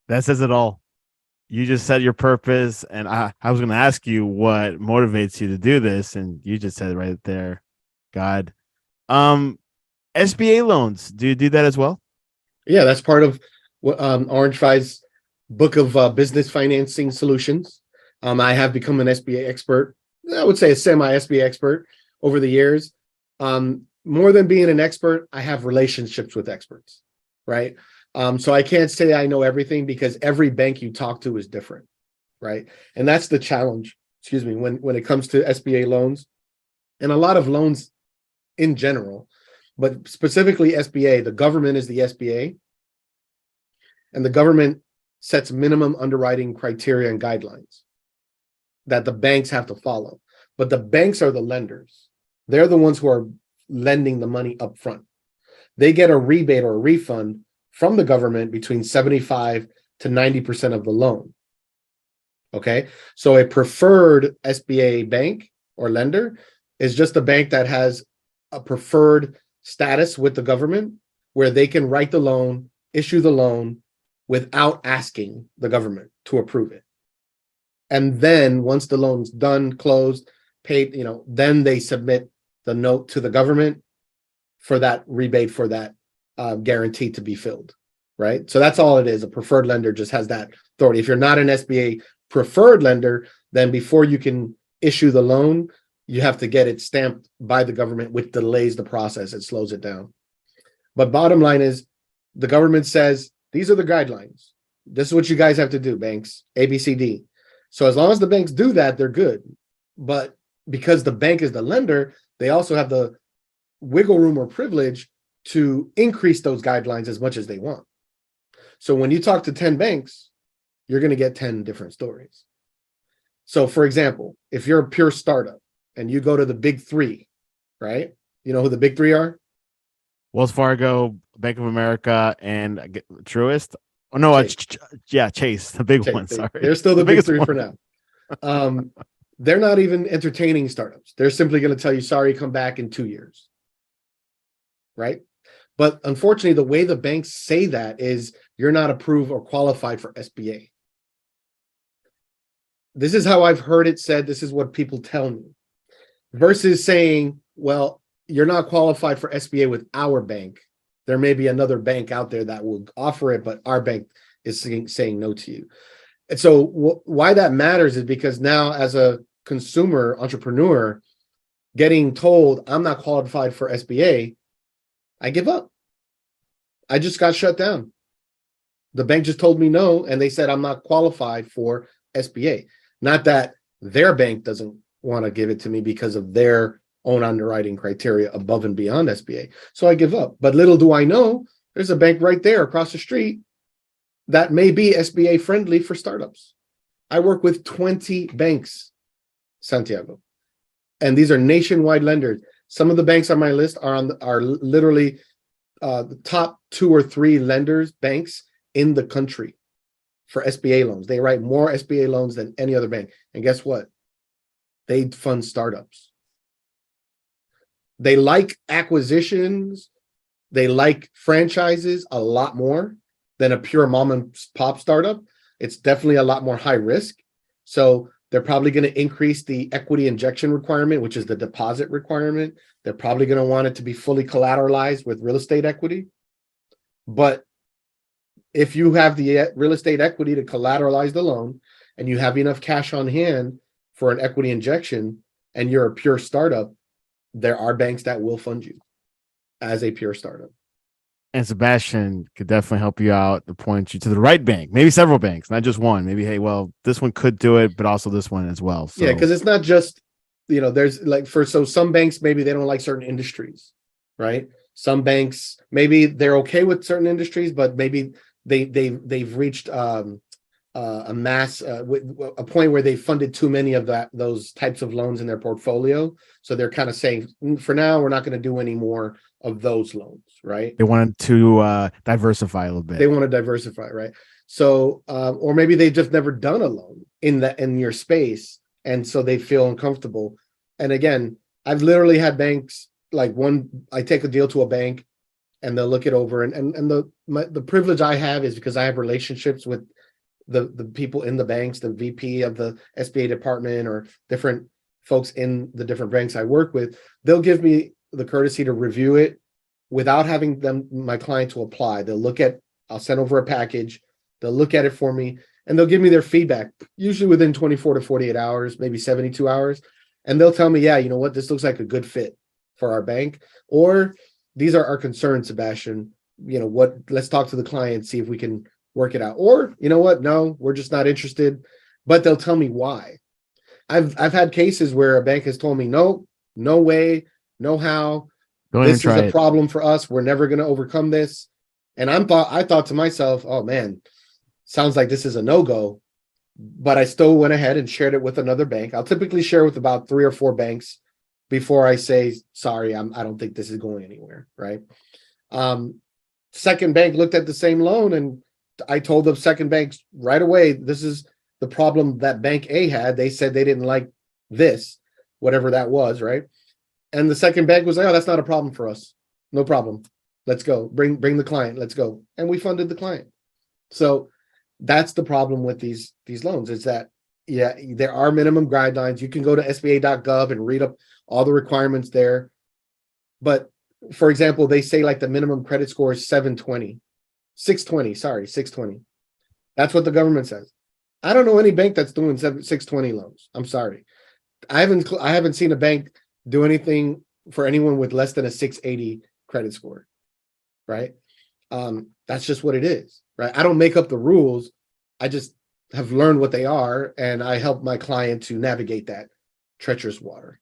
That says it all. You just said your purpose, and I was going to ask you what motivates you to do this, and you just said it right there. God. Um, SBA loans. Do you do that as well? Yeah, that's part of what Orange Five's book of business financing solutions. I have become an SBA expert. I would say a semi SBA expert over the years. More than being an expert, I have relationships with experts, right? So I can't say I know everything because every bank you talk to is different, right? And that's the challenge. Excuse me, when it comes to SBA loans and a lot of loans in general, but specifically SBA. The government is the SBA, and the government sets minimum underwriting criteria and guidelines that the banks have to follow. But the banks are the lenders. They're the ones who are lending the money up front. They get a rebate or a refund from the government between 75 to 90% of the loan. Okay. So a preferred SBA bank or lender is just a bank that has a preferred status with the government where they can write the loan, issue the loan without asking the government to approve it. And then once the loan's done, closed, paid, then they submit the note to the government for that rebate, for that guarantee to be filled, right? So that's all it is. A preferred lender just has that authority. If you're not an SBA preferred lender, then before you can issue the loan, you have to get it stamped by the government, which delays the process. It slows it down. But bottom line is the government says, these are the guidelines. This is what you guys have to do, banks, A, B, C, D. So as long as the banks do that, they're good. But because the bank is the lender, they also have the wiggle room or privilege to increase those guidelines as much as they want. So when you talk to 10 banks, you're going to get 10 different stories. So for example, if you're a pure startup and you go to the big three, right? You know who the big three are? Wells Fargo, Bank of America, and Truist. Oh no, Chase, the big one. Sorry, they're still the big three one. for now. They're not even entertaining startups. They're simply going to tell you, sorry, come back in 2 years. Right? But unfortunately, the way the banks say that is you're not approved or qualified for SBA. This is how I've heard it said. This is what people tell me. Versus saying, well, you're not qualified for SBA with our bank. There may be another bank out there that will offer it, but our bank is saying no to you. And so why that matters is because now as a consumer entrepreneur getting told I'm not qualified for SBA, I give up. I just got shut down. The bank just told me no, and they said I'm not qualified for SBA. Not that their bank doesn't want to give it to me because of their own underwriting criteria above and beyond SBA. So I give up. But little do I know, there's a bank right there across the street that may be SBA friendly for startups. I work with 20 banks, Santiago, and these are nationwide lenders. Some of the banks on my list are literally the top 2 or 3 lenders, banks in the country for SBA loans. They write more SBA loans than any other bank. And guess what? They fund startups. They like acquisitions. They like franchises a lot more than a pure mom and pop startup. It's definitely a lot more high risk. So they're probably going to increase the equity injection requirement, which is the deposit requirement. They're probably going to want it to be fully collateralized with real estate equity. But if you have the real estate equity to collateralize the loan and you have enough cash on hand for an equity injection and you're a pure startup, there are banks that will fund you as a pure startup. And Sebastian could definitely help you out to point you to the right bank, maybe several banks, not just one. Maybe, hey, well, this one could do it, but also this one as well. So. Yeah, because it's not just, there's some banks, maybe they don't like certain industries, right? Some banks, maybe they're okay with certain industries, but maybe they've reached a point where they funded too many of those types of loans in their portfolio. So they're kind of saying, for now, we're not going to do any more of those loans, right? They wanted to diversify a little bit. They want to diversify, right? So, or maybe they've just never done a loan in your space, and so they feel uncomfortable. And again, I've literally had banks I take a deal to a bank, and they'll look it over, and the privilege I have is because I have relationships with the people in the banks, the VP of the SBA department, or different folks in the different banks I work with, they'll give me the courtesy to review it without having my client to apply. I'll send over a package, they'll look at it for me, and they'll give me their feedback, usually within 24 to 48 hours, maybe 72 hours. And they'll tell me, yeah, you know what, this looks like a good fit for our bank, or these are our concerns, Sebastian. Let's talk to the client, see if we can work it out. Or, you know what, no, we're just not interested, but they'll tell me why. I've had cases where a bank has told me, no way, no how. Don't even This is try a it. problem for us. We're never going to overcome this. And I thought to myself, oh man, sounds like this is a no-go. But I still went ahead and shared it with another bank. I'll typically share with about 3 or 4 banks before I say, sorry, I don't think this is going anywhere, right? Second bank looked at the same loan, and I told the second bank right away, this is the problem that bank A had. They said they didn't like this, whatever that was, right? And the second bank was like, oh, that's not a problem for us. No problem. Let's go. Bring the client. Let's go. And we funded the client. So that's the problem with these loans, is that, yeah, there are minimum guidelines. You can go to SBA.gov and read up all the requirements there. But for example, they say like the minimum credit score is 620. That's what the government says. I don't know any bank that's doing 620 loans. I'm sorry. I haven't seen a bank do anything for anyone with less than a 680 credit score, right? That's just what it is, right? I don't make up the rules. I just have learned what they are, and I help my client to navigate that treacherous water.